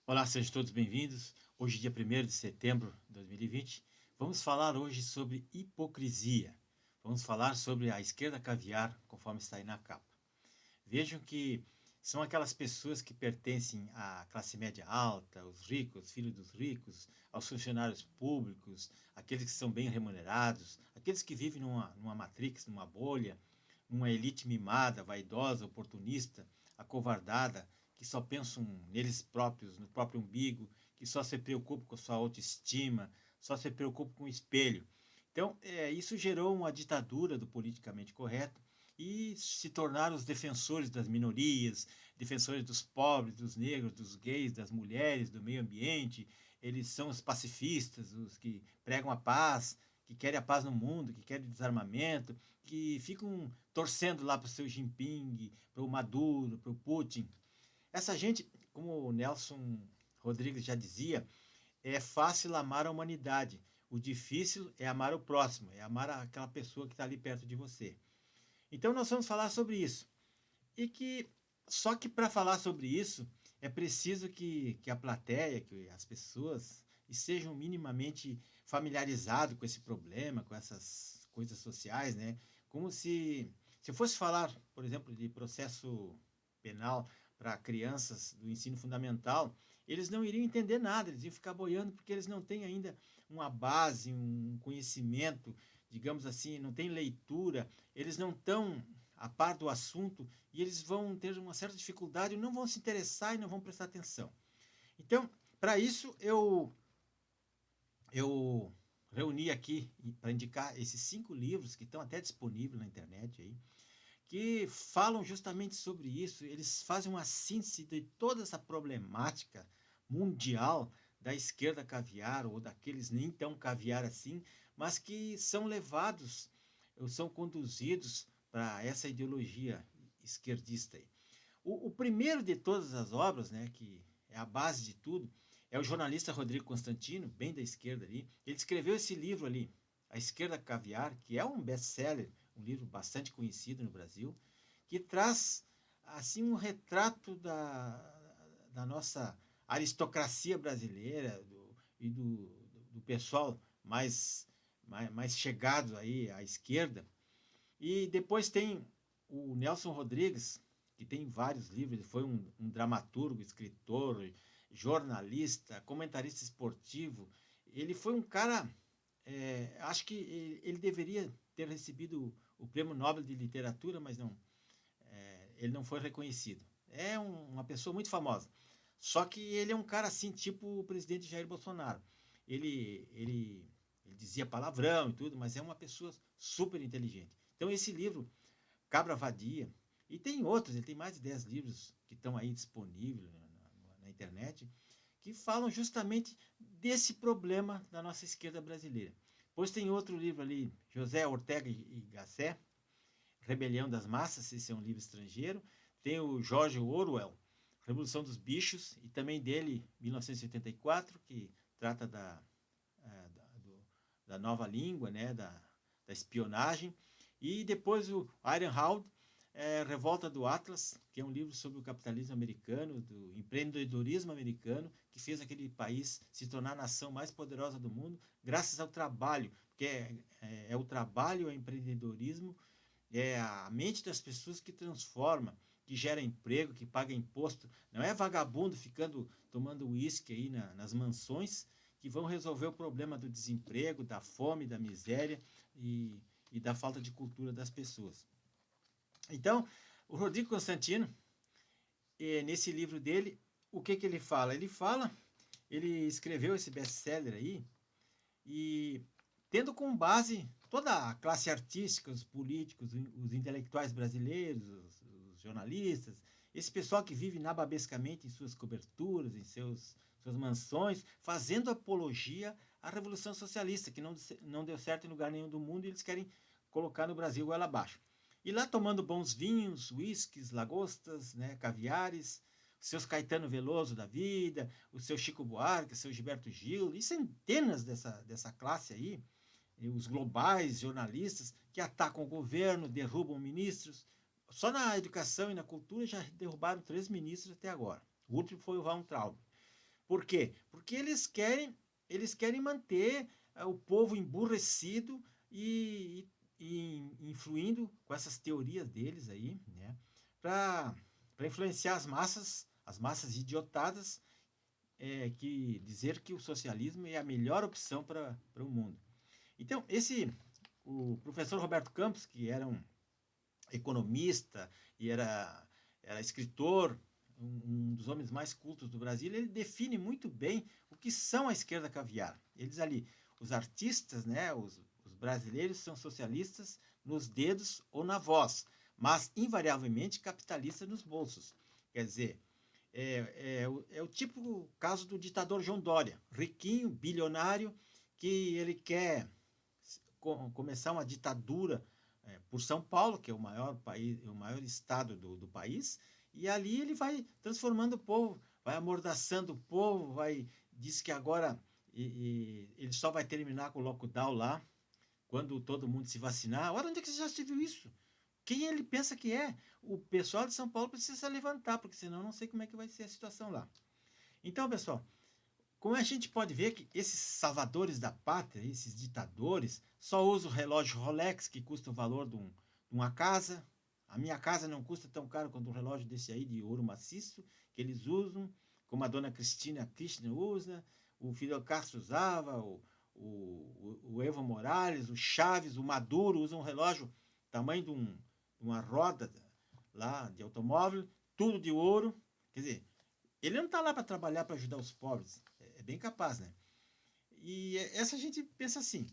Olá, sejam todos bem-vindos. Hoje, dia 1º de setembro de 2020, vamos falar hoje sobre hipocrisia. Vamos falar sobre a esquerda caviar, conforme está aí na capa. Vejam que são aquelas pessoas que pertencem à classe média alta, os ricos, filhos dos ricos, aos funcionários públicos, aqueles que são bem remunerados, aqueles que vivem numa matrix, numa bolha, numa elite mimada, vaidosa, oportunista, acovardada, que só pensam neles próprios, no próprio umbigo, que só se preocupam com a sua autoestima, só se preocupam com o espelho. Então, isso gerou uma ditadura do politicamente correto e se tornaram os defensores das minorias, defensores dos pobres, dos negros, dos gays, das mulheres, do meio ambiente. Eles são os pacifistas, os que pregam a paz, que querem a paz no mundo, que querem desarmamento, que ficam torcendo lá para o seu Jinping, para o Maduro, para o Putin. Essa gente, como o Nelson Rodrigues já dizia, é fácil amar a humanidade. O difícil é amar o próximo, é amar aquela pessoa que está ali perto de você. Então nós vamos falar sobre isso. E que só que para falar sobre isso é preciso que a plateia, que as pessoas estejam minimamente familiarizados com esse problema, com essas coisas sociais, né? Como se eu fosse falar, por exemplo, de processo penal para crianças do ensino fundamental, eles não iriam entender nada, eles iam ficar boiando porque eles não têm ainda uma base, um conhecimento, digamos assim, não têm leitura, eles não estão a par do assunto e eles vão ter uma certa dificuldade, não vão se interessar e não vão prestar atenção. Então, para isso, eu reuni aqui para indicar esses 5 livros que estão até disponíveis na internet aí, que falam justamente sobre isso. Eles fazem uma síntese de toda essa problemática mundial da esquerda caviar ou daqueles nem tão caviar assim, mas que são levados ou são conduzidos para essa ideologia esquerdista aí. O primeiro de todas as obras, né, que é a base de tudo, é o jornalista Rodrigo Constantino, bem da esquerda ali. Ele escreveu esse livro ali, A Esquerda Caviar, que é um best-seller, um livro bastante conhecido no Brasil, que traz assim um retrato da nossa aristocracia brasileira do pessoal mais chegado aí à esquerda. E depois tem o Nelson Rodrigues, que tem vários livros, ele foi um dramaturgo, escritor, jornalista, comentarista esportivo. Ele foi um cara, acho que ele deveria ter recebido o Prêmio Nobel de Literatura, mas não, ele não foi reconhecido. É uma pessoa muito famosa. Só que ele é um cara assim, tipo o presidente Jair Bolsonaro. Ele dizia palavrão e tudo, mas é uma pessoa super inteligente. Então esse livro, Cabra Vadia, e tem outros, ele tem mais de 10 livros que estão aí disponíveis na internet, que falam justamente desse problema da nossa esquerda brasileira. Pois tem outro livro ali, José Ortega y Gasset, Rebelião das Massas, esse é um livro estrangeiro. Tem o George Orwell, Revolução dos Bichos, e também dele, 1984, que trata da nova língua, né, da espionagem. E depois o Iron Howard, Revolta do Atlas, que é um livro sobre o capitalismo americano, do empreendedorismo americano, que fez aquele país se tornar a nação mais poderosa do mundo, graças ao trabalho, porque é o trabalho, é o empreendedorismo, é a mente das pessoas que transforma, que gera emprego, que paga imposto. Não é vagabundo ficando tomando uísque aí nas mansões que vão resolver o problema do desemprego, da fome, da miséria e da falta de cultura das pessoas. Então, o Rodrigo Constantino, nesse livro dele, o que ele fala? Ele escreveu esse best-seller aí, e tendo como base toda a classe artística, os políticos, os intelectuais brasileiros, os jornalistas, esse pessoal que vive nababescamente em suas coberturas, em suas mansões, fazendo apologia à Revolução Socialista, que não deu certo em lugar nenhum do mundo e eles querem colocar no Brasil goela abaixo. E lá tomando bons vinhos, uísques, lagostas, né, caviares, seus Caetano Veloso da vida, o seu Chico Buarque, o seu Gilberto Gil, e centenas dessa classe aí, os globais jornalistas que atacam o governo, derrubam ministros. Só na educação e na cultura já derrubaram 3 ministros até agora. O último foi o Weintraub. Por quê? Porque eles querem manter o povo emburrecido e influindo com essas teorias deles aí, né? Para influenciar as massas idiotadas, que dizer que o socialismo é a melhor opção para o mundo. Então, o professor Roberto Campos, que era um economista e era escritor, um dos homens mais cultos do Brasil, ele define muito bem o que são a esquerda caviar. Eles ali, os artistas, né, os brasileiros são socialistas nos dedos ou na voz, mas invariavelmente capitalistas nos bolsos. Quer dizer, é o típico caso do ditador João Dória, riquinho, bilionário, que ele quer começar uma ditadura por São Paulo, que é o maior país, o maior estado do país, e ali ele vai transformando o povo, vai amordaçando o povo, diz que agora ele só vai terminar com o lockdown lá quando todo mundo se vacinar. Ora, onde é que você já se viu isso? Quem ele pensa que é? O pessoal de São Paulo precisa se levantar, porque senão eu não sei como é que vai ser a situação lá. Então, pessoal, como a gente pode ver que esses salvadores da pátria, esses ditadores, só usam o relógio Rolex, que custa o valor de uma casa. A minha casa não custa tão caro quanto um relógio desse aí de ouro maciço, que eles usam, como a dona Cristina Kirchner usa, o Fidel Castro usava, o Evo Morales, o Chaves, o Maduro usam um relógio tamanho de uma roda lá de automóvel, tudo de ouro. Quer dizer, ele não está lá para trabalhar para ajudar os pobres. É bem capaz, né? E essa gente pensa assim: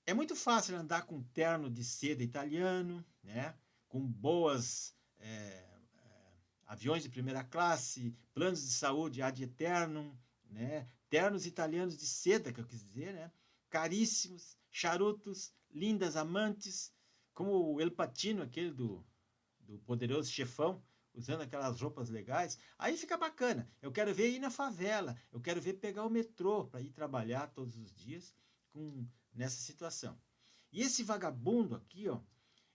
é muito fácil andar com um terno de seda italiano, né? Com boas aviões de primeira classe, planos de saúde ad eternum, né? Ternos italianos de seda, que eu quis dizer, né? Caríssimos, charutos, lindas amantes, como o El Pacino, aquele do Poderoso Chefão, usando aquelas roupas legais, aí fica bacana. Eu quero ver ir na favela, eu quero ver pegar o metrô para ir trabalhar todos os dias nessa situação. E esse vagabundo aqui, ó,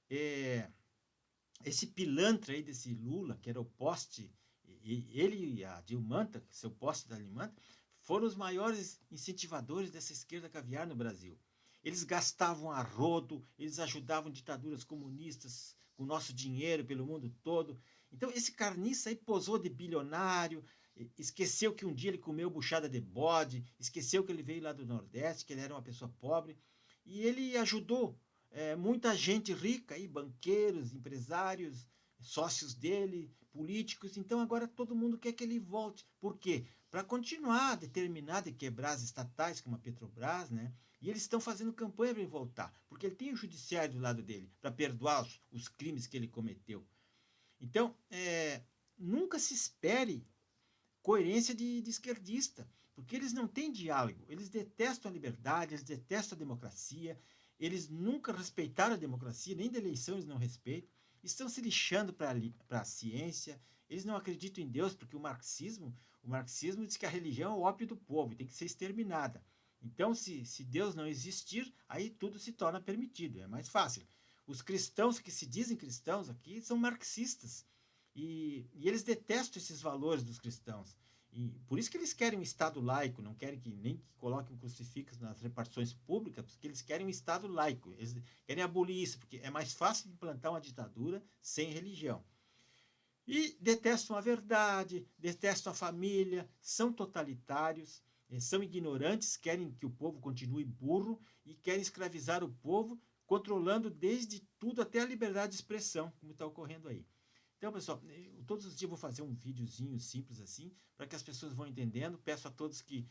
é, esse pilantra aí desse Lula, que era o poste, ele e a Dilmanta, seu poste da Dilmanta, foram os maiores incentivadores dessa esquerda caviar no Brasil. Eles gastavam a rodo, eles ajudavam ditaduras comunistas com nosso dinheiro pelo mundo todo. Então, esse carniça aí posou de bilionário, esqueceu que um dia ele comeu buchada de bode, esqueceu que ele veio lá do Nordeste, que ele era uma pessoa pobre, e ele ajudou muita gente rica, aí, banqueiros, empresários, sócios dele, políticos. Então agora todo mundo quer que ele volte. Por quê? Para continuar determinado e quebrar as estatais, como a Petrobras, né? E eles estão fazendo campanha para ele voltar, porque ele tem o judiciário do lado dele, para perdoar os crimes que ele cometeu. Então, nunca se espere coerência de esquerdista, porque eles não têm diálogo, eles detestam a liberdade, eles detestam a democracia, eles nunca respeitaram a democracia, nem da eleição eles não respeitam, estão se lixando para a ciência, eles não acreditam em Deus, porque o marxismo diz que a religião é o ópio do povo e tem que ser exterminada. Então, se Deus não existir, aí tudo se torna permitido, é mais fácil. Os cristãos que se dizem cristãos aqui são marxistas, e eles detestam esses valores dos cristãos. E por isso que eles querem um Estado laico, não querem nem que coloquem um crucifixo nas repartições públicas, porque eles querem um Estado laico. Eles querem abolir isso, porque é mais fácil implantar uma ditadura sem religião. E detestam a verdade, detestam a família, são totalitários, são ignorantes, querem que o povo continue burro e querem escravizar o povo, controlando desde tudo até a liberdade de expressão, como está ocorrendo aí. Então, pessoal, todos os dias eu vou fazer um videozinho simples assim, para que as pessoas vão entendendo. Peço a todos que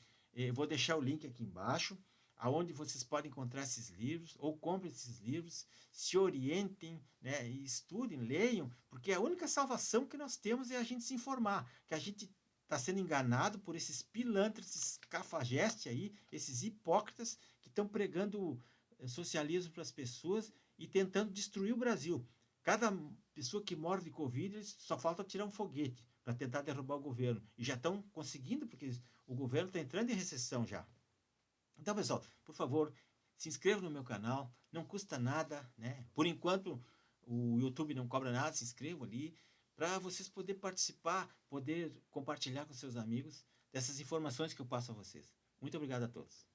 vou deixar o link aqui embaixo, aonde vocês podem encontrar esses livros, ou comprem esses livros, se orientem, né, e estudem, leiam, porque a única salvação que nós temos é a gente se informar, que a gente está sendo enganado por esses pilantras, esses cafajestes aí, esses hipócritas que estão pregando socialismo para as pessoas e tentando destruir o Brasil. Cada pessoa que morre de Covid, só falta tirar um foguete para tentar derrubar o governo. E já estão conseguindo, porque o governo está entrando em recessão já. Então, pessoal, por favor, se inscreva no meu canal, não custa nada, né? Por enquanto, o YouTube não cobra nada, se inscrevam ali, para vocês poderem participar, poder compartilhar com seus amigos dessas informações que eu passo a vocês. Muito obrigado a todos.